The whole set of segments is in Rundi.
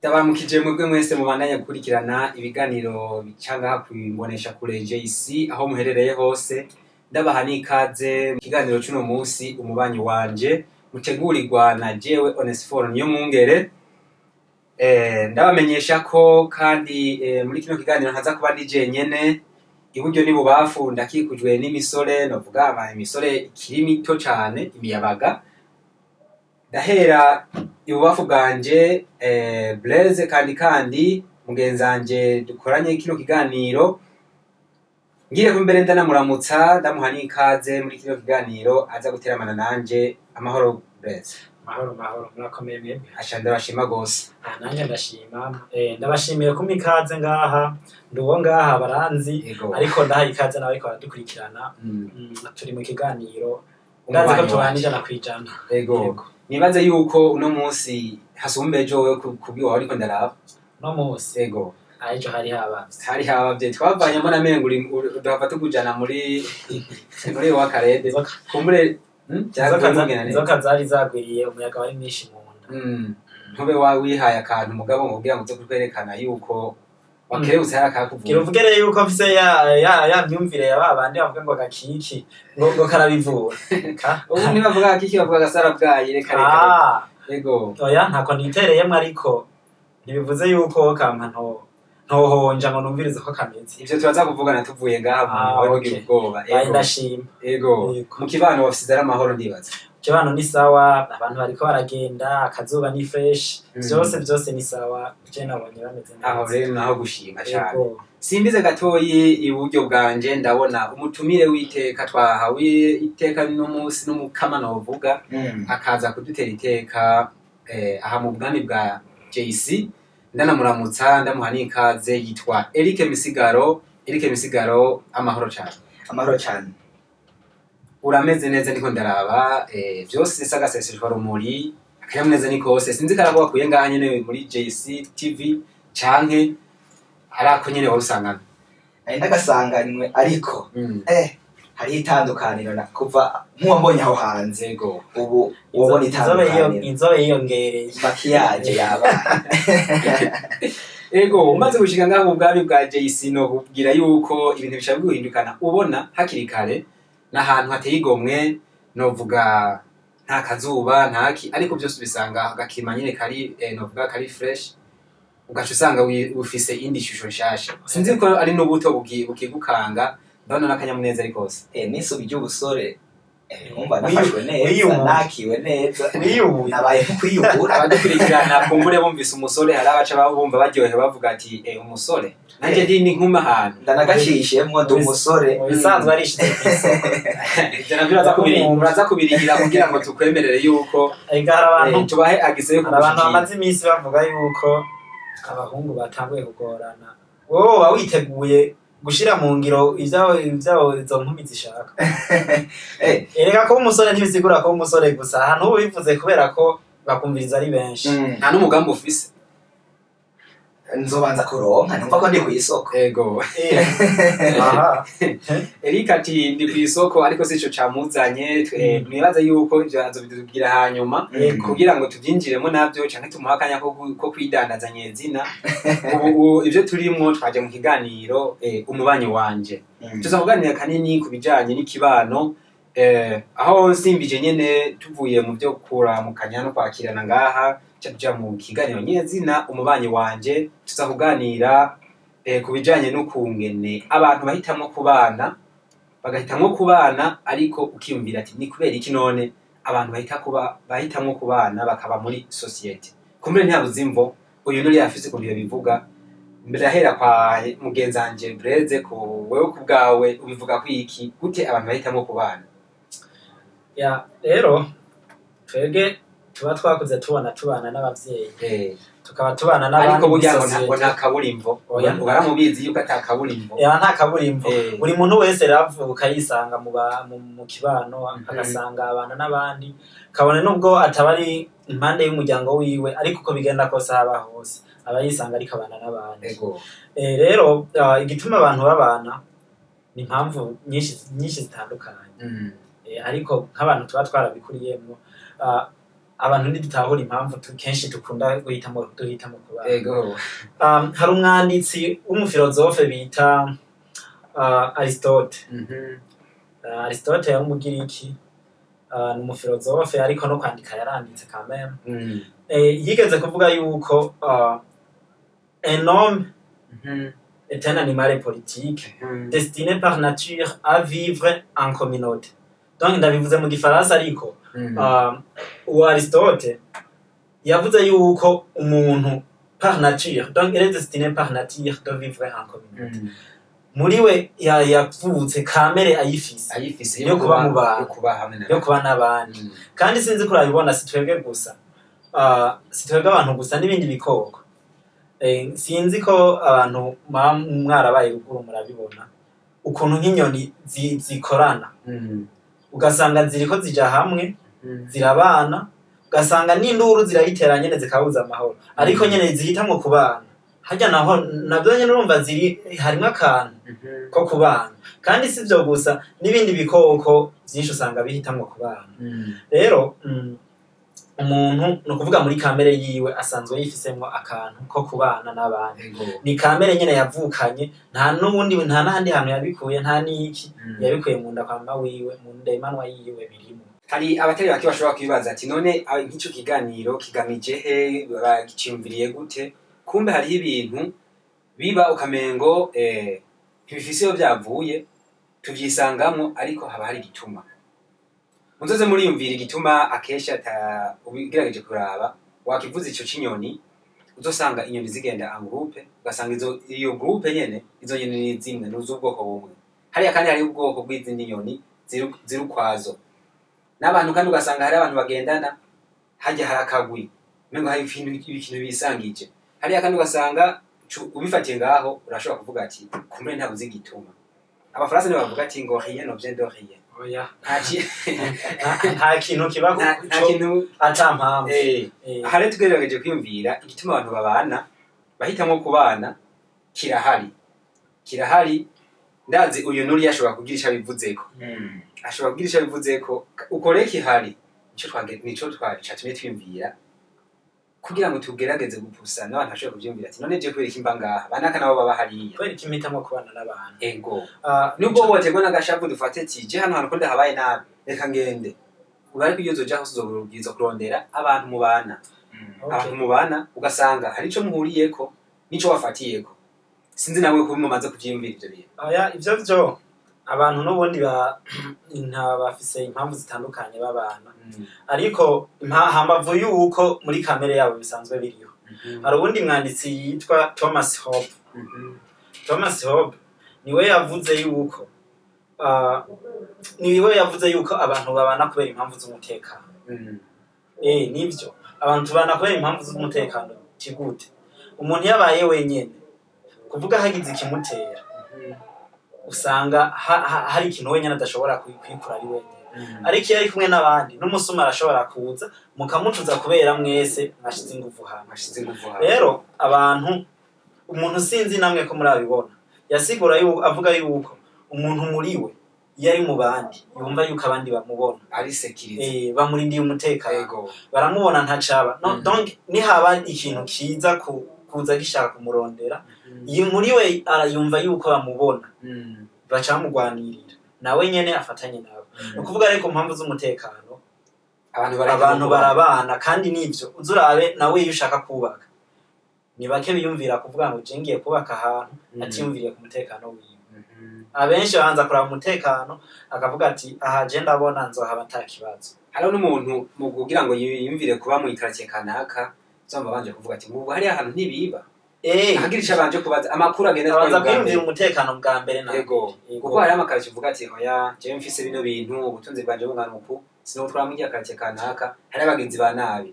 Ndabaramukije mwebwe mwese mubandanya gukurikirana ibiganiro bicanga kwimbonesha kure JC aho muherereye hose ndabaha n'ikaze mu kiganiro cy'uno munsi umubanyi wanje mutegurirwa na jewe Onesphore Niyomwungere. Ndabamenyesha ko kandi muri kino kiganiro ntaza kuba ndi jenyene, iburyo n'ibubafu ndakikujwe n'imisore, novuga imisore ikiri mito cane, imiyabaga. Ndahera ibubafu bwanje Blaise kandi mugenzanje dukoranye kino kiganiro, ngiye ko mbere ndanamuramutsa ndamuha n'ikaze muri kino kiganiro aza guteramana nanje. Amahoro Blaise. Mahoro murakomeye mwebwe. Asha ndabashima gose. Nanje ndashima. Ndabashimiye ko mikaze ngaha, nduwo ngaha baranzi, ariko ndaha ikaze nawe ko baradukurikirana. Turi mu kiganiro ndazi ko tubanije na kwijana. Yego. Nibaze yuko uno munsi hasumbejo wewe kubyo ariko ndaraba. No munsi. Yego. Ayijo hari habavye twavanyemo na menguri duhava tugujana muri wa karede. Kumbure Inzoka zari zagwiriye, umuyaga wari mwinshi mu nda. Ntube wihaye akantu mugabo ngo kugira ngo uze kutwerekana yuko wakerebutse hari akakuvuga. Kiruvuge rero yuko afise ya myumvire ya babandi bavuga ngo gakiki ngo karabivura. Ubu ntibavuga gakiki bavuga gasara bwayi reka. Yego. Oya ntako nitereyemo, ariko ntibivuze yuko kampa ntohonja ngo numvirize ko kameze. Ivyo turaza kuvugana tuvuye ngaha mu bagira ubwoba. Ndashima. Yego. Mu kibano bafise ari amahoro ndibaza. Kibano ni sawa, abantu bariko baragenda, akazuba ni fresh, byose ni sawa. Je nabonye bameze neza. Aho rero naho gushima cyane. Simbize gatoyi iburyo bwanje ndabona umutumire w'iteka twahawe iteka no munsi n'umukama novuga, akaza kudutera iteka aha mu bwami bwa JC. Ndanamuramutsa ndamuha n'ikaze, yitwa Eric Misigaro. Eric Misigaro, amahoro cyane. Amahoro cyane. Urameze neza ndiko ndaraba, byose sagaseseshwa rumuri, akanyamuneza ni kose. Sinzi karavuga kuye ngaha nyene muri JC TV canke arako nyene warusangana. Ndagasanganywe, ariko hari itandukaniro na kuva nk'uwambonye aho hanze. Yego. Ubu wabona itandukaniro. Inzobe yiyongereye. Makiyaje yabaye. Yego, umaze gushika ngaha mu bwami bwa JC no kubwira yuko ibintu bishabwe guhindukana ubona hakiri kare, n'ahantu hateye igomwe, novuga nta kazuba ntaki, ariko byose bisanga gakima nyine kari novuga kari fresh, ugaca usanga ufise indi shusho nshasha. Sinzi ko ari n'ubuto bukigukanga, ndabona n'akanyamuneza ari kose. Nisubi ry'ubusore umva nafashwe neza, nakiwe neza, nabaye kwiyubura. Abadukurikirana kumbure bumvise umusore, hari abaca bumva baryohe bavuga ati umusore nanje ndi ni nkuma ahantu ndanagacishemwo ndi umusore. Bisanzwe ari ishize kw'isoko. Ivyo navyo uraza kubirihira kugira ngo tukwemerere yuko abantu tubahe agize yo abantu bamaze iminsi bavuga yuko abahungu batanguye kugorana. Wowe wawiteguye gushira mu ngiro izo nkumi zishaka. Erega ko umusore ntibisigura ko umusore gusa, ahantu bivuze kubera ko bakumviriza ari benshi. Nta n'umugambi ufise. Nzobanza kuronka numva ko ndi ku isoko. Yego. Aha. Eric ati ndi ku isoko, ariko sico camuzanye. Mwibaza yuko ivyo azobitubwira hanyuma kugira ngo tuvyinjiremo navyo canke tumuhakanya ko kwidandaza nyezina. Ubu ivyo turimwo twaje mu kiganiro umubanyi wanje. Tuzavuganira kanini ku bijanye n'ikibano, aho nsimbije nyene tuvuye mu byo kuramukanya no kwakirana ngaha tuja mu kiganiro nyezina umubanyi wanje. Tuzakuganira ku bijanye n'ukungene abantu bahitamwo kubana, bagahitamwo kubana, ariko ukiyumvira ati ni kubera iki none abantu bahitamwo kubana bakaba muri society. Kumbure ntiyabuze imvo, uyu nuri yafise ku biro bivuga. Mbere ahera kwa mugenzanje Blaise, ko wewe ku bwawe ubivuga ko iki gute abantu bahitamwo kubana? Ya rero twege tuba twakuze tubana n'abavyeyi, tukaba tubana n'abandi, ariko burya ngo nta kaburimbo. Baramubizi yuko ata kaburimbo. Nta kaburimbo. Buri muntu wese ravuka yisanga mu kibano, agasanga abana n'abandi, kabone nubwo atabari impande y'umuryango wiwe, ariko uko bigenda kose haba hose aba yisanga ariko abana n'abandi. Rero igituma abantu babana ni impamvu nyinshi zitandukanye. Ariko nk'abantu tuba twarabikuriyemo, abantu ntidutahura impamvu kenshi duhitamo kubana. Ego. Hari umwanditsi w'umufilozofe bita Aristote. Aristote yari umugiriki, ni umufilozofe ariko no kwandika yaranditse quand même. Yigeze kuvuga yuko un homme est un animal politique destiné par nature à vivre en communauté. Donc ndabivuze mu gifaransa ariko uwo Aristote yavuze yuko umuntu par nature, donc il est destiné par nature de vivre en communauté. Muri we yavutse kamere ayifise yo kuba mu bantu, yo kuba n'abandi. Kandi sinzi kurabibona si twebwe gusa, si twebwe abantu gusa n'ibindi bikoko. Sinzi ko abantu mwarabaye ruguru murabibona ukuntu nk'inyoni zikorana, ugasanga ziriko zija hamwe zirabana, ugasanga n'induru zirayitera nyene zikabuza amahoro, ariko nyene zihitamwo kubana. Harya naho nabyo nyene urumva harimwo akantu ko kubana. Kandi si vyo gusa n'ibindi bikoko vyinshi usanga bihitamwo kubana. Rero umuntu no kuvuga muri kamere yiwe asanzwe yifisemwo akantu ko kubana n'abandi. Ni kamere nyene yavukanye, nta n'ahandi hantu yabikuye, nta n'iki yabikuye mu nda kwa mama wiwe, mu nda imanwa yiwe birimo. Hari abatari bake bashobora kwibaza ati none nk'icyo kiganiro kigamije he, bagiciyumviriye gute? Kumbe hariho ibintu biba ukamengo ntibifise iyo byavuye, tuvyisangamwo ariko haba hari igituma. Muzoze muriyumvira igituma akenshi ubigerageje kuraba, wakivuza ico c'inyoni uzosanga inyoni zigenda en groupe, ugasanga iyo groupe nyene izo nyoni ni zimwe n'uzubwoko bumwe. Hariya kandi hari ubwoko bw'izindi nyoni ziri ukwazo. N'abantu kandi ugasanga hari abantu bagendana hajya harakagwi mengo hari ibintu bisangije. Hariya kandi ugasanga ubifatiye ngaho urashobora kuvuga ati kumbe nta buzi gituma. Abafaransa ne bavuga ati ngo rien n'objet de rien. Oya nta kintu kiba nta kintu atampamvu. Hare tugerageje kwiyumvira igituma abantu babana bahitamo kubana kirahari. Ndazi uyu nuri yashobora kugira ico abivuzeko. Ashobora kugira ico abivuzeko uko rero kihari nico twacatumye twiyumvira kugira ngo tugerageze gupusa n'abantu bashobora kuvyumvira ati none je kubera iki mba ngaha banaka nabo baba hariya kubera iki mpitamo kubana n'abantu. Ego nubwo wotegwa n'agashavu dufate ati je hano ko ndahabaye nabi reka ngende ubari kuyozo ja hose uzobwiza kurondera abantu mubana. Abantu mubana ugasanga hari ico muhuriyeko nico wafatiyeko. Sinzi nawe ko mumaze kuvyiyumvira ivyo bintu. Oya ivyo abantu n'ubundi bafise impamvu zitandukanye babana, ariko hambavu yuko muri kamere yabo bisanzwe biriho. Hari ubundi mwanditsi yitwa Thomas Hobbes. Thomas Hobbes niwe yavuze yuko abantu babana kubera impamvu z'umutekano. Nivyo abantu tubana kubera impamvu z'umutekano. Kigute umuntu yabaye wenyene kuvuga hagize ikimutera, usanga hari ikintu wenyene adashobora kwikura ari wenyene. Ariko iyo ari kumwe n'abandi n'umusuma arashobora kuza mukamucuza kubera mwese mwashize inguvu hamwe. Rero abantu umuntu sinzi namwe ko murabibona yasigura avuga yuko umuntu muri we iyo ari mu bandi yumva yuko abandi bamubona ari security, bamurindiye umutekano, baramubona ntacaba. Donc nihaba ikintu kiza kuza gishaka kumurondera, iyo muri we arayumva yuko bamubona bacamugwanirira nawe nyene afatanye nabo. Ukuvuga reko mpamvu z'umutekano abantu barabana. Kandi nivyo uzurabe nawe iyo ushaka kubaka ni bake biyumvira kuvuga ngo je ngiye kubaka ahantu atiyumviriye ku mutekano wiwe. Abenshi banza kuraba umutekano akavuga ati aha je ndabona nzohaba atakibazo. Hariho n'umuntu mu kugira ngo yiyumvire kuba mu ikartie kanaka zamba banje kuvuga ati ngo hari ahantu ntibiba hagirisha banje kubaza amakuru agenda twaza kwiyumvira umutekano bwa mbere na kuko hari amakartie uvuga ati oya je mfise bino bintu ubutunzi bwanje bungana uku sinotwara mu ikartie kanaka hari abagenzi ba nabi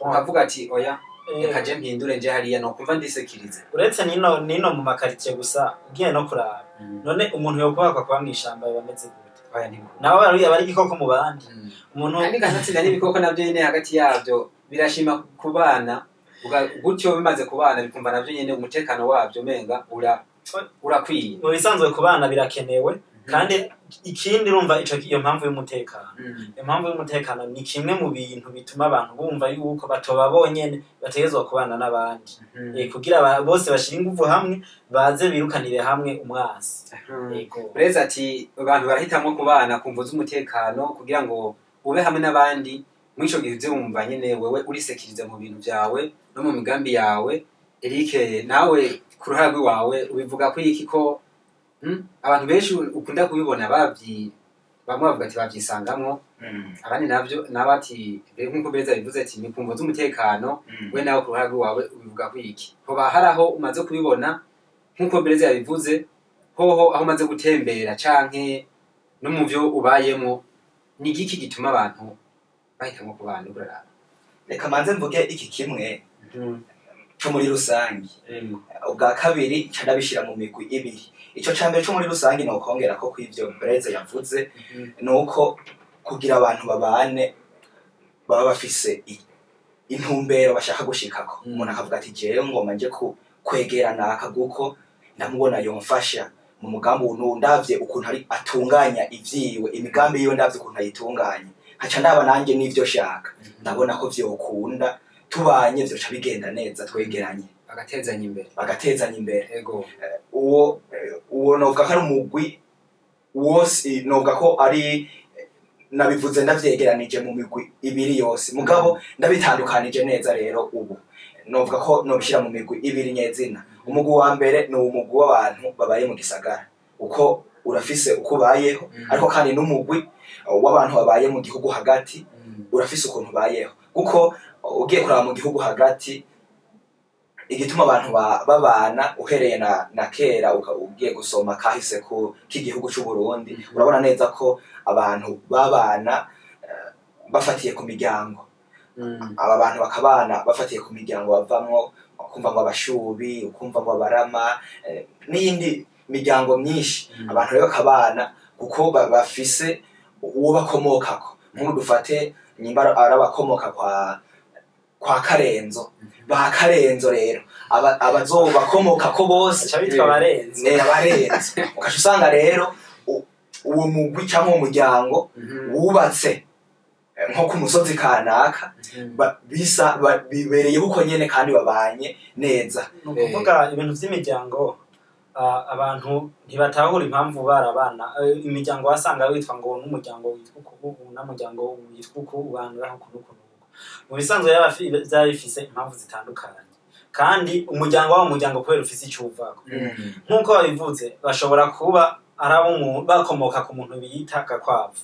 ukavuga ati oya reka je mpindure nje hariya no kumva ndisekirize. Uretse nino mu makartie gusa ugiye no kuraba none umuntu yokubaka kwa mwishamba bameze gute? Oya niko nawe bari igikoko mu bandi umuntu kandi gatsinda n'ibikoko navyo nyene hagati yavyo birashima kubana gutyo bimaze kubana bikumva navyo nyene umutekano wavyo menga urakwiye. Mu bisanzwe kubana birakenewe kandi ikindi urumva iyo mpamvu y'umutekano impamvu y'umutekano ni kimwe mu bintu bituma abantu bumva yuko batoba bonyene bategezwa kubana n'abandi kugira bose bashira ingufu hamwe baze birukanire hamwe umwasi Breza ati abantu barahitamo kubana kumvuza umutekano kugira ngo ube hamwe n'abandi mwico gihe uzumva nyene wewe urisekiriza mu bintu byawe no mu migambi yawe Eric nawe ku ruhara rwawe ubivuga ko iki ko abantu benshi ukunda kubibona bamwe bavuga ati babyisangamwo abandi nabyo nabati nkuko Breza bivuze ati ni kumvuza umutekano we nawe ku ruhara rwawe ubivuga ko iki hoba haraho umaze kubibona nkuko Breza yabivuze hoho aho umaze gutembera canke no mu byo ubayemo ni giki gituma abantu bahitamo kubana uraraba reka manze mvuge iki kimwe cyo muri rusangi ubwa kabiri cyandabishira mu migwi ibiri ico cambere cyo muri rusangi no kongera ko kw'ivyo Breza yavuze nuko kugira abantu babane baba bafise intumbero bashaka gushikako umuntu akavuga ati jewe ngoma nje kwegerana akaguko ndamubona yomfasha mu mugambi ndavye ukuntu ari atunganya ivyiwe imigambi yiwe ndavye ukuntu ayitunganya haca ndaba nanje n'ivyo shaka ndabona ko vyokunda tubanye vyoca bigenda neza twegeranye bagatezanya imbere ego uwo novuga ko ari umugwi wose novuga ko ari nabivuze ndavyegeranije mu migwi ibiri yose mugabo ndabitandukanije neza rero ubu novuga ko nobishira mu migwi ibiri nyezina umugwi wa mbere ni umugwi w'abantu babaye mu gisagara uko urafise uko bayeho ariko kandi n'umugwi w'abantu babaye mu gihugu hagati urafise ukuntu bayeho kuko ugiye kuraba mu gihugu hagati igituma abantu babana uhereye na kera ugiye gusoma kahise k'igihugu cy'u Burundi urabona neza ko abantu babana bafatiye ku miryango aba bantu bakabana bafatiye ku miryango bavamwo ukumva ngo abashubi ukumva ngo abarama n'iyindi miryango myinshi abantu rero bakabana kuko bafise uwo bakomokako nk'ubu dufate nimba arabakomoka kwa Karenzo ba Karenzo rero abazobakomoka ko bose bitwa Barenzo ukaca usanga rero uwo mugwi cyangwa umuryango wubatse nko ku musozi kanaka bibereye uko nyene kandi babanye neza nukuvuga ibintu vy'imiryango abantu ntibatahura impamvu barabana imiryango wasanga witwa ngo n'umuryango witwa uku n'umuryango witwa uku ubandura kunuko mu bisanzwe y'abafise impamvu zitandukanye kandi umuryango w'umuryango kubera ufise icuvako nkuko babivuze bashobora kuba arabo bakomoka ku muntu biyita Gakwavu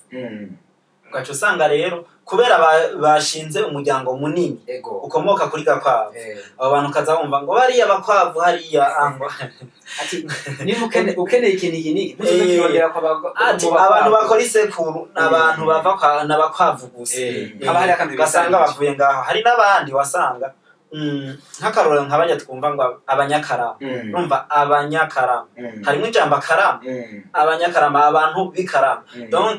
ugaca usanga rero kubera bashinze umuryango munini ukomoka kuri Gakwavu abo bantu kaza bumva ngo bariya Bakwavu hariya angwa ati ukeneye ikintu kiniki ntukirondera ko abantu bakora isekuru n'abantu bava kwa n'Abakwavu gusa basanga bavuye ngaho hari n'abandi wasanga nk'akarorero nk'abanya twumva ngo abanyakarama urumva abanyakarama harimo ijambo akarama abanyakarama abantu b'ikarama donc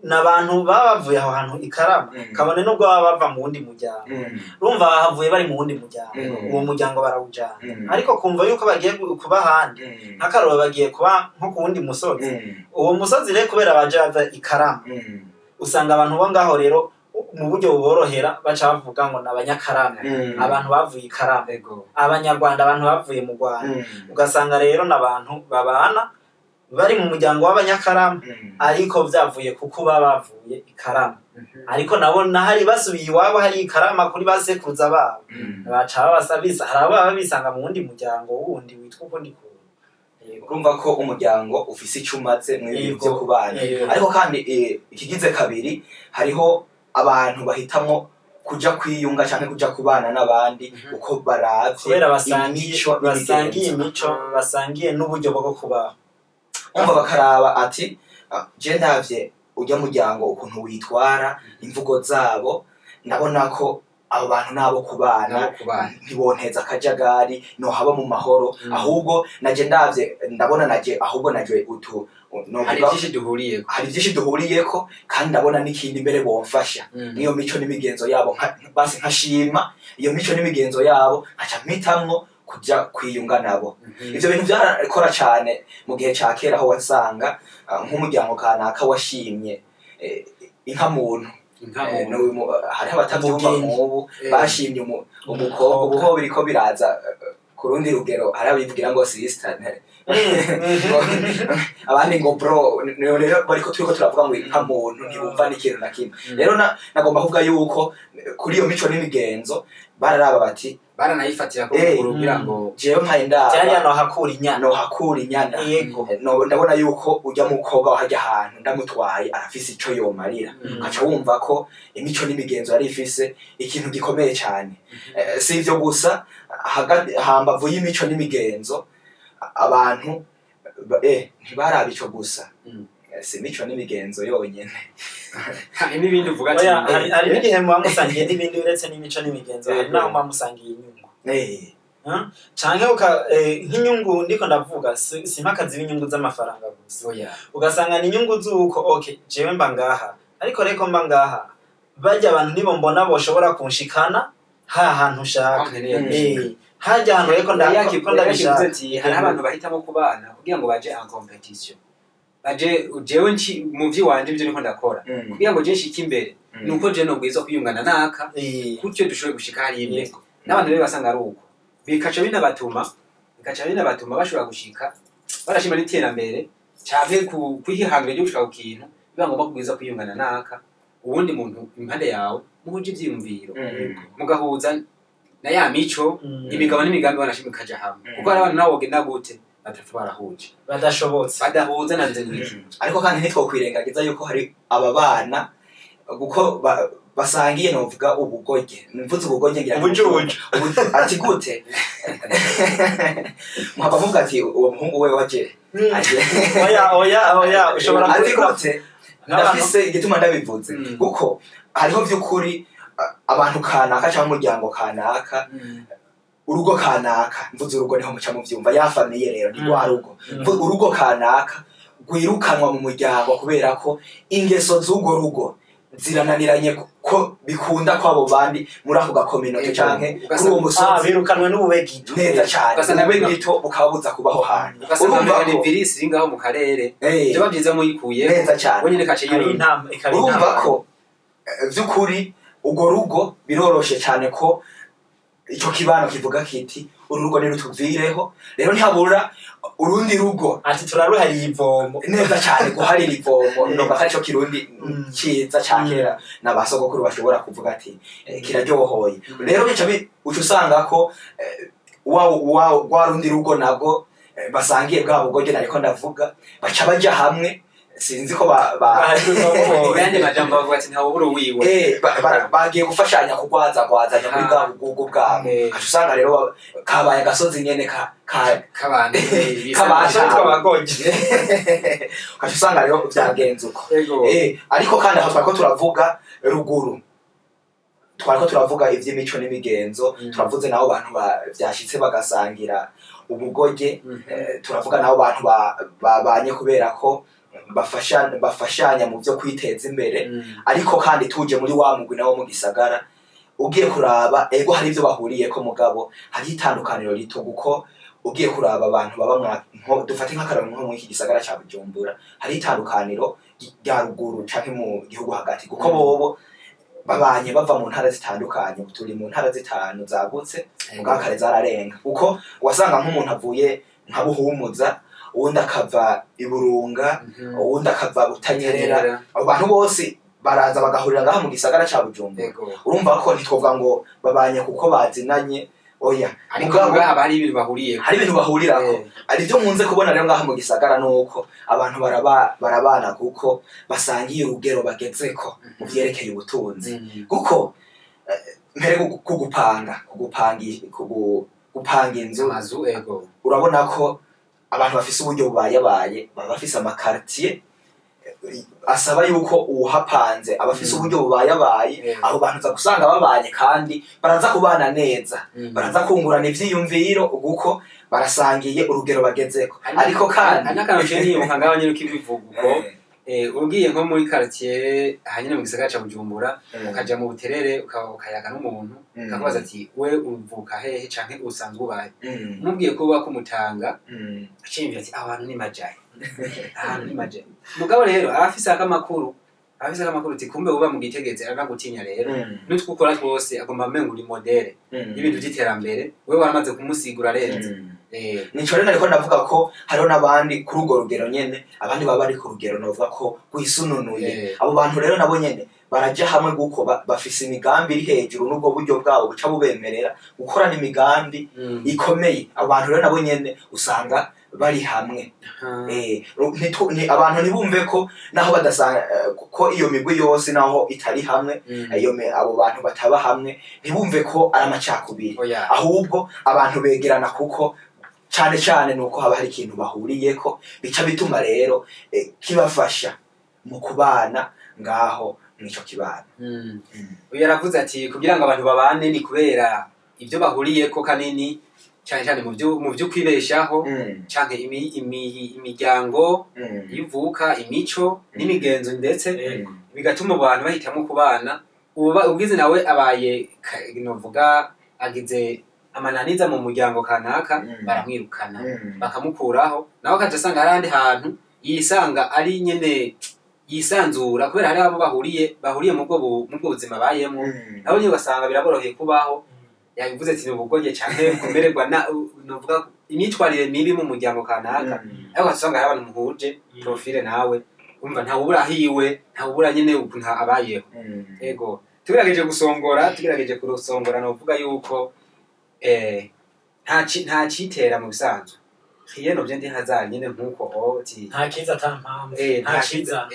n'abantu bavuye aho hantu ikarama kabone nubwo baba bava mu wundi muryango urumva bahavuye bari mu wundi muryango uwo muryango barawujana ariko kumva yuko bagiye kuba ahandi nk'akaroro bagiye kuba nko ku wundi musozi uwo musozi rero kubera baje bava ikarama usanga abantu bo ngaho rero mu buryo buborohera baca bavuga ngo n'abanyakarama abantu bavuye ikarama abanyarwanda abantu bavuye mu Rwanda ugasanga rero n'abantu babana bari mu muryango w'abanyakarama ariko vyavuye kuko bavuye ikarama ariko nabo nahari basubiye iwabo hari ikarama kuri basekuruza babo baca babasabisa hari abo babisanga mu wundi muryango wundi witwa ukundi kuntu urumva ko umuryango ufise icumatse mw'ibintu byo kubana ariko kandi ikigize kabiri hariho abantu bahitamwo kuja kwiyunga canke kuja kubana n'abandi uko baravye kubera basangiye imico basangiye n'uburyo bwo kubaho umva bakaraba ati je ndavye ujya muryango ukuntu witwara imvugo zabo ndabona ko abo bantu nabo kubana ntibonteza akajagari no haba mu mahoro ahubwo naje ndavye ndabona naje ahubwo naje hari byinshi duhuriyeko kandi ndabona n'ikindi mbere bomfasha niyo mico n'imigenzo yabo basi nkashima iyo mico n'imigenzo yabo nkaca mpitamwo kuja kwiyunga nabo. Ivyo bintu vyarakora cane mu gihe ca kera aho wasanga nk'umuryango kanaka washimye inka muntu hariho abatavyumva nk'ubu bashimye umukobwa ubuho biriko biraza ku rundi rugero hari abivugira ngo sister abandi ngo bro rero bariko turiko turavuga ngo inka muntu ntibumva n'ikintu na kimwe rero nagomba kuvuga yuko kuri iyo mico n'imigenzo bararaba bati baranayifatira ko kugira ngo jewe mpaye ndaba cyane no hakura inyana yego ndabona yuko ujya mu koga wahajya ahantu ndamutwaye arafise ico yomarira aca wumva ko imico n'imigenzo yari ifise ikintu gikomeye cyane si ivyo gusa hambavu y'imico n'imigenzo abantu ntibaraba ico gusa si imico n'imigenzo yonyene hari n'ibindi uvuga ati hari n'igihe muba musangiye n'ibindi uretse n'imico n'imigenzo hari naho muba musangiye inyungu canke nk'inyungu ndiko ndavuga simpakazi b'inyungu z'amafaranga gusa ugasanga n'inyungu z'uko okay jewe mba ngaha ariko reko mba ngaha bajya abantu nibo mbona boshobora kunshikana hantu ushaka hajya ahantu reko ndabishaka hari abantu bahitamo kubana kugira ngo baje en competition baje jewe mu vy'iwanje ivyo niko ndakora kugira ngo je nshike imbere nuko je no gwiza kwiyungana naka kutyo dushobore gushika hari imbere n'abantu rero basanga ari uko bikaca binabatuma bashobora gushika barashima n'iterambere canke kwihangana ryo gushika ku kintu biba ngomba kugwiza kwiyungana naka uwundi muntu impande yawe muhuje ivyiyumviro mugahuza na ya mico imigabo n'imigambi banashimwe kaja hamwe kuko hari abantu nabo bagenda gute batatu barahuje badahuza na nze n'iki ariko kandi ntitwokwirengagiza yuko hari aba bana guko basangiye novuga ubugorye mvuze ubugorye ngira ati gute muhaba muvuga ati uwo muhungu we waje oya ushobora ati gute ndafise igituma ndabivuze kuko hariho vy'ukuri abantu kanaka cyangwa umuryango kanaka urugo kanaka mvuze urugo niho muca mu vyumva ya famille rero ni rwa rugo urugo kanaka gwirukanwa mu muryango kubera ko ingeso z'ugo rugo zirananiranye ko bikunda kwabo bandi muri ako gakominote canke kuri uwo musozi birukanwe n'ububegito neza cyane ububegito bukabuza kubaho hantu urumva ko virus ringaho mu karere byo babyiza mu yikuye neza cyane wonyine kace urumva ko vy'ukuri ugo rugo biroroshe cyane ko icyo kibano kivuga kiti uru rugo nirutuvireho rero ntihabura urundi rugo ati turaruhariye ivomo neza cyane guharira ivomo no bakaco kirundi kiza cyakera n'abasogokuru bashobora kuvuga ati kiraryohoye rero bica ucusanga ko wa rundi rugo nabwo basangiye bwa bugoge nariko ndavuga baca baja hamwe sinzi ko bandi majambo bavuga ati ntawo buru wiwe bagiye gufashanya kugwazanya muri bwa bugugu bwabo usanga rero kabaye gasozi nyene kabande twabagoje usanga rero byagenze uko ariko kandi aho twariko turavuga ruguru twariko turavuga ivy'imico n'imigenzo turavuze naho abantu byashitse bagasangira ubugoge turavuga naho abantu babanye kubera ko bafashanya mu byo kwiteza imbere ariko kandi tuje muri wa mugwi nawo mu gisagara ugiye kuraba ego hari ivyo bahuriyeko mugabo hari itandukaniro rito guko ugiye kuraba abantu baba dufate nk'akararo nko muri iki gisagara ca Bujumbura hari itandukaniro rya ruguru canke mu gihugu hagati guko bobo babanye bava mu ntara zitandukanye turi mu ntara zitanu zagutse mugakare zararenga uko wasanga nk'umuntu avuye nka Buhumuza uwundi akava iburunga uwundi akava Butanyerera abo bantu bose baraza bagahurira ngaha mu gisagara ca Bujumbura urumva ko ntitwovuga ngo babanye kuko bazinanye oya ariko ngaha hari ibintu bahurirako ari byo munze kubona rero ngaha mu gisagara nuko abantu barabana kuko basangiye urugero bagezeko mu vyerekeye ubutunzi kuko mbere gupanga inzu urabona ko abantu bafise uburyo bubayabaye baba bafise amakartier asaba yuko uhapanze abafise uburyo bubayabaye abo bantu za gusanga babanye kandi baraza kubana neza baraza kungurana ivyiyumviro uguko barasangiye urugero bagezeko ariko kandi anakarushe ni mukangaho nyine ukibivuga uko ugiye nko muri quartier hanyine mu gisagara ca Bujumbura ukaja mu buterere ukayaga n'umuntu akakubaza ati we uvuka hehe canke usanzwe ubaye mubwiye ko uba kumutanga acimvira ati abantu ni majaye ahantu ni majaye mugabo rero arafise akamakuru ati kumbe uba mu Gitegeze aranagutinya rero n'utwukora twose agomba amenga uri modere y'ibintu by'iterambere wewe waramaze kumusigura renze nico rero ariko ndavuga ko hariho n'abandi kuri urwo rugero nyene abandi baba bari ku rugero novuga ko gwisununuye abo bantu rero nabo nyene baraja hamwe guko bafise imigambi iri hejuru n'ubwo buryo bwabo buca bubemerera gukorana imigambi ikomeye abo bantu rero nabo nyene usanga bari hamwe abantu ntibumve ko naho badasanga ko iyo migwi yose naho itari hamwe abo bantu bataba hamwe ntibumve ko ari amacakubiri ahubwo abantu begerana kuko cane nuko haba hari ikintu bahuriyeko bica bituma rero kibafasha mu kubana ngaho mwico kibana uyu yaravuze ati kugira ngo abantu babane ni kubera ibyo bahuriyeko kanini cyane mu byo kwibeshaho canke imiryango yivuka imico n'imigenzo ndetse bigatuma abantu bahitamo kubana ubwize nawe abaye novuga agize amananiza mu muryango kanaka baramwirukana bakamukuraho nawe akaja asanga hari ahandi hantu yisanga ari nyene yisanzura kubera hari abo bahuriye mu bwo buzima bayemo nabo nyine ugasanga biraboroheye kubaho yabivuze ati n'ubugorye cyane kumererwa novuga imyitwarire mibi mu muryango kanaka ariko usanga hari abantu muhuje profile nawe umva nta ubura hiwe nta ubura nyene ukuntu abayeho ego tugerageje kurusongora novuga yuko nta citera mu bisanzwe hiyeno byo ndi hazari nyene nkuko oti nta kiza tampamvu nta kiza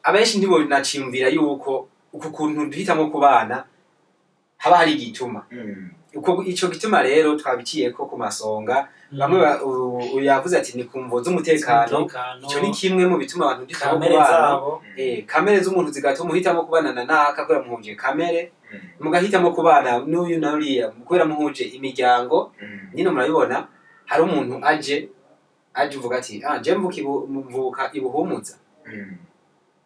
abenshi ndibo nacimvira yuko uku kuntu duhitamo kubana haba hari igituma uko ico gituma rero twabiciye ko ku masonga bamwe yavuze ati ni kumvo z'umutekano ico ni kimwe mu bituma abantu duhitamo kubana kamere z'umuntu zigatuma uhitamo kubana na naka kubera muhuje kamere mugahitamo kubana n'uyu na uriya kubera muhuje imiryango nyine murabibona hari umuntu aje uvuga ati je mvuka ibuhumuza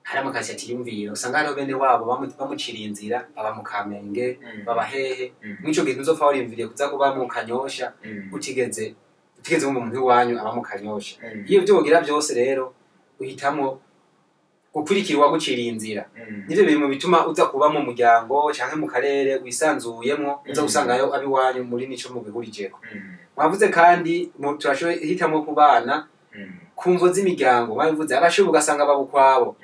hari amakasi atiyumvira usanga hariho bene wabo bamuciriye inzira baba mu Kamenge baba hehe mwico gihe uzopfa warimviriye kuza kuba mu Kanyosha utigeze mu muntu wanyu aba mu Kanyosha iyo byo wogira byose rero uhitamo gukurikira uwaguciriye inzira nivyo biri mu bituma uza kuba mu muryango canke mu karere wisanzuyemwo uza gusangayo abi wanyu muri nico mu bihurijeko mwavuze kandi turashoboye hitamo kubana kumvo z'imiryango bavuze abashubu ugasanga babukwabo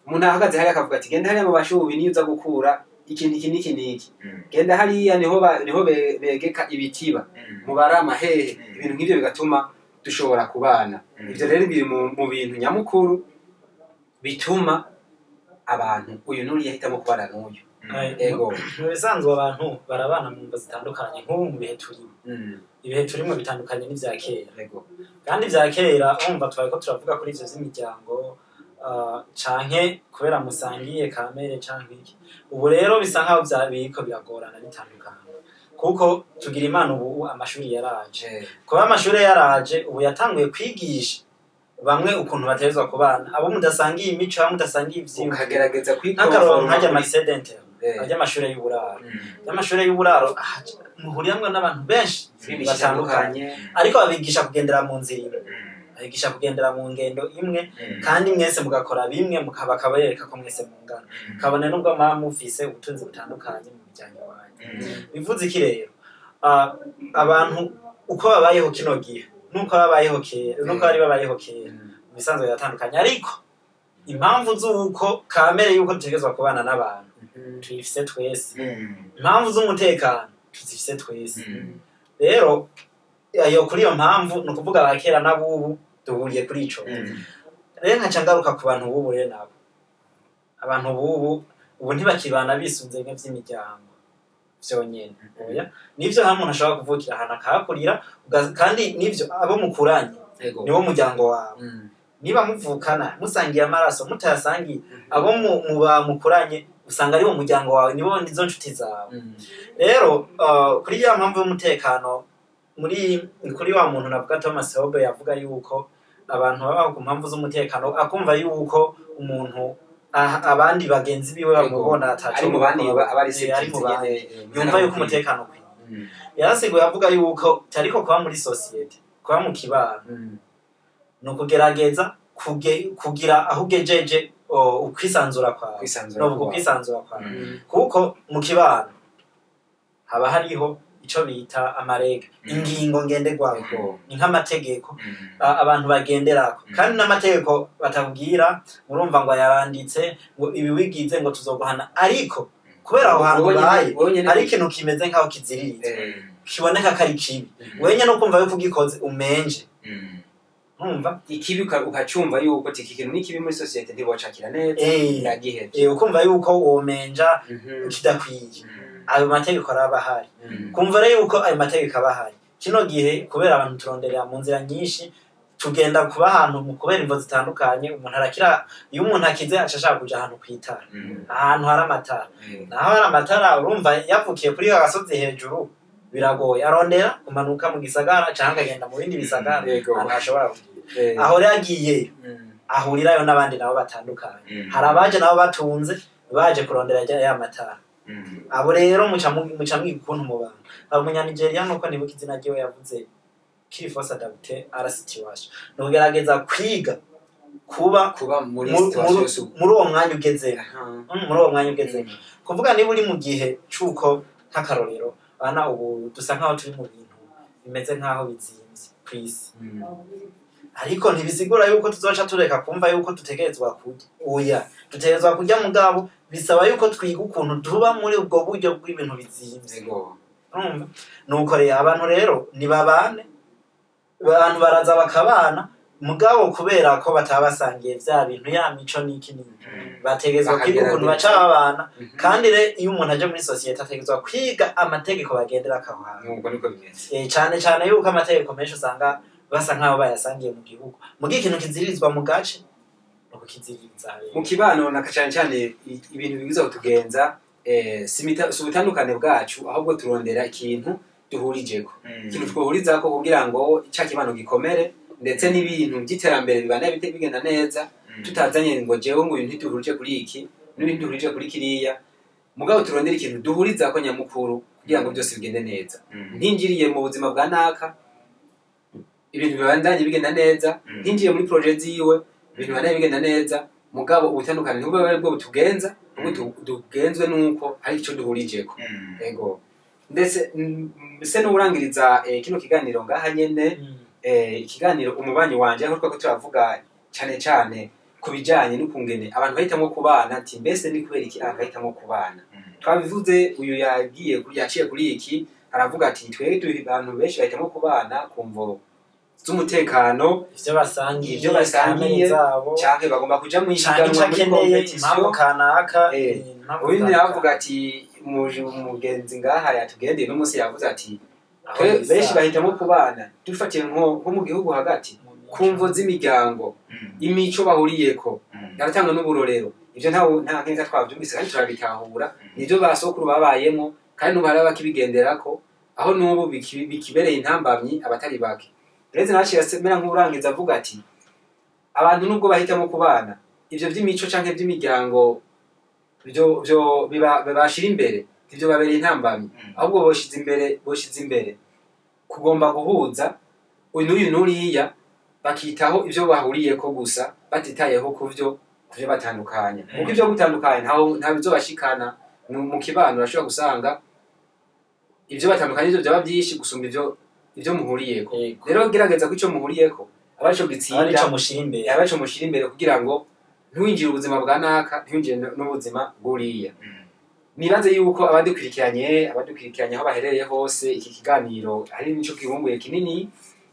umuntu ahagaze hari akavuga ati genda hariya mu bashubi niyo uza gukura iki genda hariya niho begeka ibitiba mubara amahehe ibintu nk'ivyo bigatuma dushobora kubana ivyo rero biri mu bintu nyamukuru bituma abantu uyu nuri yahitamo kubana n'uyu ego mu bisanzwe abantu barabana mu mvo zitandukanye nk'ubu mu bihe turimo ibihe turimo bitandukanye n'ivya kera kandi ivya kera umva twariko turavuga kuri ivyo z'imiryango canke kubera musangiye kamere canke iki ubu rero bisa nkaho biriko biragorana bitandukanye kuko tugira imana ubu amashuri yaraje kuba amashuri yaraje ubu yatanguye kwigisha bamwe ukuntu baterezwa kubana abo mudasangiye imico abo mudasangiye ivyimwe ukagerageza kwikora nkajya amasedente ajya amashuri y'uburaro y'amashuri y'uburaro muhuriramwe n'abantu benshi batandukanye ariko babigisha kugendera mu nzira imwe babigisha kugendera mu ngendo imwe kandi mwese mugakora bimwe bakabereka ko mwese mungana kabone nubwo mama mufise ubutunzi butandukanye mu bijyanye wanyu bivuze iki rero abantu uko babayeho kino gihe nuko babayeho kera nuko bari babayeho kera bisanzwe yatandukanye ariko impamvu z'uko kamere yuko dutegerezwa kubana n'abantu tuyifise twese impamvu z'umutekano tuzifise twese rero ayo kuri iyo mpamvu ni ukuvuga abakera n'abubu duhuriye kuri ico rero nkaca ngaruka ku bantu bubu rero nabo abantu ubu ntibakibana bisunze bimwe vy'imiryango vyonyene oya nivyo hamwe umuntu ashobora kuvukira ahantu akahakurira kandi nivyo abo mukuranye niwo muryango wawe niba muvukana musangiye amaraso mutayasangiye abo mukuranye usanga ari wo muryango wawe nibo nizo nshuti zawe rero kuri ya mpamvu y'umutekano kuri wa muntu navuga Thomas Hobe yavuga yuko abantu babaho ku mpamvu z'umutekano akumva yuko umuntu abandi bagenzi biwe bamubona ari mu bandi abari yumva yuko umutekano kwe yarasiguye avuga yuko ariko kuba muri societe kuba mu kibano no kugerageza kugira aho ugejeje ukwisanzura kwawe kuko mu kibano haba hariho ico bita amarega ingingo ngenderwako ni nk'amategeko abantu bagenderako kandi n'amategeko batabwira murumva ngo yaranditse ngo ibi wigize ngo tuzoguhana ariko kubera aho hantu baye ari ikintu kimeze nkaho kiziriritse kiboneka kari kibi wenye no kumva yuko ugikoze umenje numva ikibi ukacumva yuko iki kintu ni kibi muri societe ntibocakira neza iragihebye ukumva yuko womenja kidakwiye ayo mategeko arabahari kumva rero yuko ayo mategeko abahari kino gihe kubera abantu turonderera mu nzira nyinshi tugenda kuba ahantu mu kubera imvo zitandukanye umuntu arakira iyo umuntu akize acashaka kuja ahantu kwitara ahantu hari amatara naho hari amatara urumva yavukiye kuri agasozi hejuru biragoye arondera kumanuka mu gisagara cyangwa agenda mu bindi bisagara ahantu hashobora kugira aho rero agiye ahurirayo n'abandi nabo batandukanye hari abaje nabo batunze baje kurondera ya matara abo rero muca mwiga ukuntu mu bantu Umunyanigeria nuko nibuka izina ryiwe yavuze Kirifosa Dabute arasitiwasha no kugerageza kwiga kuba muri uwo mwanya ugeze muri uwo mwanya ugeze kuvuga niba uri mu gihe cuko nk'akarorero bana ubu dusa nkaho turi mu bintu bimeze nkaho bizimvye kwisi ariko ntibisigura yuko tuzoca tureka kumva yuko dutegerezwa kujya oya dutegerezwa kujya mugabo bisaba yuko twiga ukuntu tuba muri ubwo buryo bw'ibintu bizimvye nuko rero abantu rero ni babane abantu baraza bakabana mugabo kubera ko batabasangiye vya bintu ya mico niki bategezwa kwiga ukuntu baca babana kandi re iyo umuntu aje muri societe ategezwa kwiga amategeko bagendera kawana nuko niko bimeze cyane yuko amategeko menshi usanga basa nkaho bayasangiye mu gihugu mu gikintu kizirizwa mu gace no kiziriza mu kibano cyane ibintu bigize kutugenza subutandukane bwacu ahubwo turondera ikintu duhurijeko ikintu twohuriza ko kugira ngo ica kibano gikomere ndetse n'ibintu by'iterambere bibana bigenda neza tutazanye ngo jewe ngo ibintu duhurije kuri iki n'ibintu duhurije kuri kiriya mugabo turondera ikintu duhuriza ko nyamukuru kugira ngo byose bigende neza ntinjiriye mu buzima bwa naka ibintu bibandanye bigenda neza ntinjiye muri project ziwe ibintu bibandanye bigenda neza mugabo ubutandukane n'ubwo bari bwo butugenza ubwo tugenzwe nuko ari ico duhurijeko yego ndetse se n'urangiriza kino kiganiro ngaha nyene ikiganiro umubanyi wanje aho twako turavuga cyane kubijanye n'ukungene abantu bahitamwo kubana ati mbese ni kubera iki bahitamwo kubana twabivuze uyu yaciye kuri iki aravuga ati twebwe abantu benshi bahitamwo kubana kumvo z'umutekano ivyo basangiye canke bagomba kuja mu ishiganwa muri competition kanaka ubundi aravuga ati umugenzi ngaha yatugendeye n'umunsi yavuze ati benshi bahitamo kubana dufatiye nko mu gihugu hagati kumvo z'imiryango imico bahuriyeko yaratanga n'uburorero ivyo nta nkeka twavyumvise kandi turabitahura nivyo basokuru babayemo kandi n'ubara bakibigenderako aho n'ubu bikibereye intambamyi abatari bake reze naciye asemera nk'urangiza avuga ati abantu nubwo bahitamo kubana ivyo vy'imico canke vy'imiryango byo bibashira imbere ivyo babereye intambamyi ahubwo boshize imbere kugomba guhuza uyu n'uriya bakitaho ivyo bahuriyeko gusa batitayeho kuvyo batandukanye kuko ivyo gutandukanye nta bizobashikana mu kibano urashobora gusanga ivyo batandukanye ivyo byaba byinshi gusumba ivyo muhuriyeko rero gerageza ko ico muhuriyeko abaco gitsinda abaco mushira imbere kugira ngo ntiwinjire ubuzima bwa naka ntiwinjire n'ubuzima bw'uriya nibaze yuko abadukurikiranye aho baherereye hose iki kiganiro ari nico kibumbuye kinini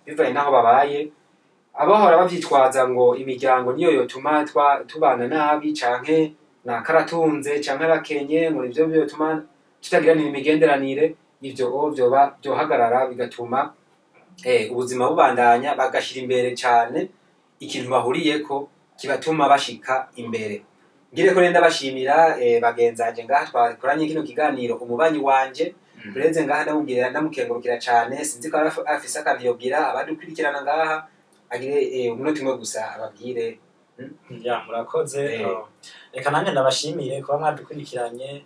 bivanye naho babaye abahora bavyitwaza ngo imiryango niyo yotuma tubana nabi canke nakaratunze canke bakenye ngo ivyo byotuma tutagiranira imigenderanire ivyo vyoba byohagarara bigatuma ubuzima bubandanya bagashira imbere cane ikintu bahuriyeko kibatuma bashika imbere ngireko renda bashimira bagenzanje ngaha twakoranye kino kiganiro umubanyi wanje tureze ngaha ndamukengurukira cane sinzi ko afise akantu yobwira abadukurikirana ngaha agire umunota umwe gusa ababwire. Ya murakoze. Reka nanjye ndabashimire kuba mwadukurikiranye,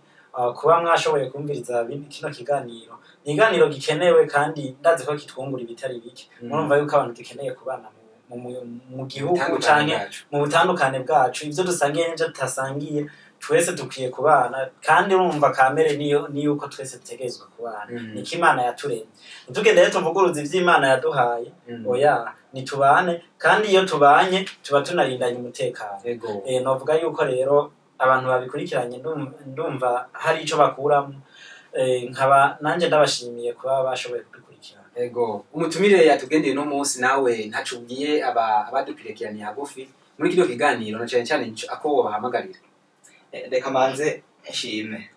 kuba mwashoboye kumviriza kino kiganiro. Ni ikiganiro gikenewe kandi ndazi ko kitwungura ibitari bike. Murumva yuko abantu dukeneye kubana mu gihugu canke mu butandukane bwacu, ivyo dusangiye n'ivyo tutasangiye twese dukwiye kubana, kandi urumva kamere niyo uko twese dutegerezwa kubana. Niko Imana yaturemye. Ntitugende rero tuvuguruza ivy'Imana yaduhaye, oya nitubane, kandi iyo tubanye tuba tunarindanye umutekano. Novuga yuko rero abantu babikurikiranye ndumva hari ico bakuramo, nkaba nanje ndabashimiye kuba bashoboye kubikurikirana. Umutumire yatugendeye no munsi nawe ntacubwiye abadukurikiranye hagufi muri kino kiganiro, na cyane ako bahamagarira. Reka manze nshime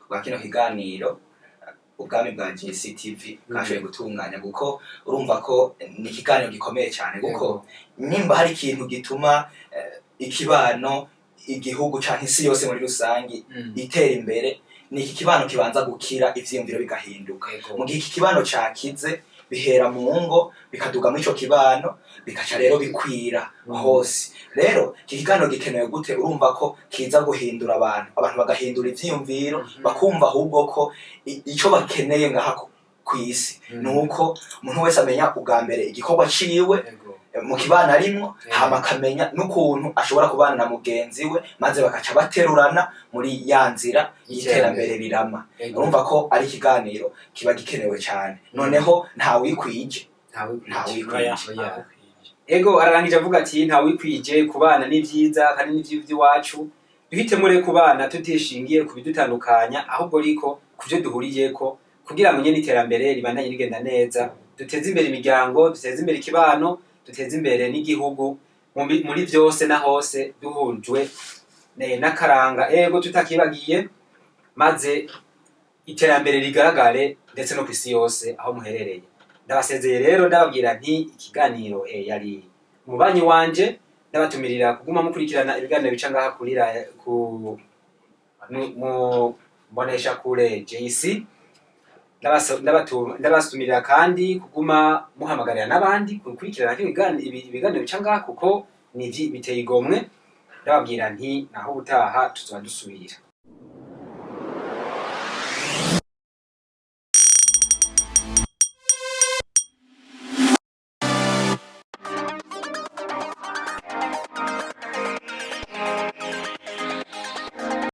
kwa kino kiganiro ubwami bwa GCTV kashoboye gutunganya, kuko urumva ko ni ikiganiro gikomeye cyane, kuko nimba hari ikintu gituma ikibano, igihugu canke isi yose muri rusangi itera imbere, ni iki kibano kibanza gukira, ivyiyumviro bigahinduka. Mu gihe iki kibano cakize, bihera mu ngo bikaduga muri ico kibano, bikaca rero bikwira hose. Rero iki kiganiro gikenewe gute? Urumva ko kiza guhindura abantu bagahindura ivyiyumviro, bakumva ahubwo ko ico bakeneye ngaha kw'isi nuko umuntu wese amenya ubwa mbere igikorwa ciwe mu kibana arimwo, hama akamenya n'ukuntu ashobora kubana na mugenzi we, maze bakaca baterurana muri ya nzira y'iterambere rirama. Urumva ko ari ikiganiro kiba gikenewe cyane. Noneho ntawikwije. Ararangije avuga ati ntawikwije, kubana ni vyiza kandi ni vy'iwacu. Duhitemo rero kubana tutishingiye ku bidutandukanya, ahubwo riko kuvyo duhuriyeko, kugira ngo nyene iterambere ribandanye rigenda neza, duteze imbere imiryango, duteze imbere ikibano, duteze imbere n'igihugu muri vyose na hose, duhujwe n'akaranga tutakibagiye, maze iterambere rigaragare ndetse no kw'isi yose aho muherereye. Ndabasezeye rero ndababwira nti ikiganiro yari umubanyi wanje, ndabatumirira kuguma mukurikirana ibiganiro bica ngaha ku mbonesha kure JC. Ndabasumirira kandi kuguma muhamagarira n'abandi gukurikirana ibiganiro bica ngaha, kuko ni biteye igomwe. Ndababwira nti naho ubutaha tuzoba dusubira.